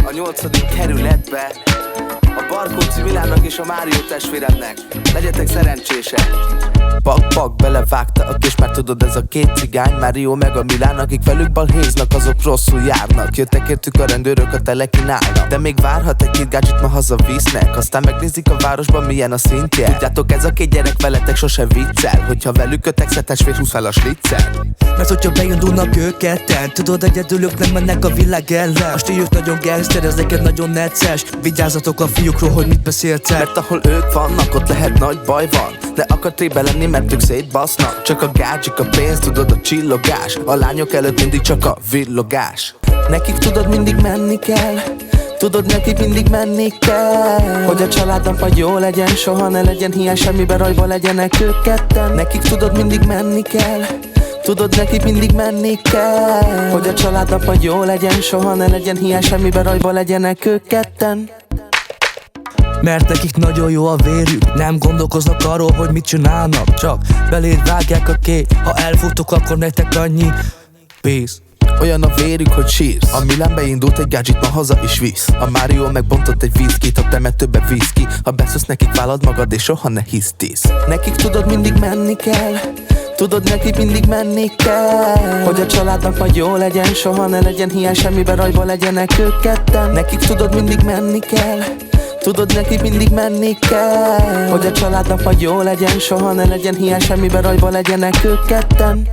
a 8. kerületbe. A Barkóczi Milánnak és a Mário testvérednek. Legyetek szerencsések. Pak-pak, belevágta a kés, már tudod, ez a két cigány, Mário meg a Milán, akik velük balhéznak, azok rosszul járnak. Jöttek értük a rendőrök, a telekínálnak, de még várhat egy-két gácsit, ma hazavisznek. Aztán megnézik a városban, milyen a szintje. Tudjátok, ez a két gyerek veletek sose viccel, hogyha velük kötek szetesvér, húsz fel a sliccel. Mert hogyha beindulnak ők ketten, tudod, egyedül ők nem mennek a világ ellen. A stíljuk nagyon gangster, ez neked nagyon necces. Vigyázzatok a fiúkról, hogy mit beszéltek. Mert ahol ők vannak, ott lehet nagy baj van. De akar trébe lenni, mert ők szétbasznak. Csak a gácsik, a pénz, tudod, a csillogás. A lányok előtt mindig csak a villogás. Nekik tudod, mindig menni kell. Tudod, nekik mindig menni kell. Hogy a családnap jó legyen, soha ne legyen hiány, semmibe rajba legyenek ők ketten. Nekik tudod, mindig menni kell. Tudod, nekik mindig menni kell. Hogy a családnap jó legyen, soha ne legyen hiány, semmibe rajba legyenek ők ketten. Mert nekik nagyon jó a vérük, nem gondolkoznak arról, hogy mit csinálnak. Csak beléd vágják a kép, ha elfutok, akkor nektek annyi peace. Olyan a vérük, hogy sírsz. A Milán beindult egy gadget, ma haza is visz. A Mário megbontott egy viszkit, a temet többet viszki. Ha beszélsz nekik, vállald magad és soha ne hisztisz. Nekik tudod, mindig menni kell. Tudod, nekik mindig menni kell. Hogy a családnak jó legyen, soha ne legyen hiány, semmibe rajba legyenek ők ketten. Nekik tudod, mindig menni kell. Tudod, nekik mindig menni kell. Hogy a családnak jó legyen, soha ne legyen hiány, semmibe rajba legyenek ők ketten.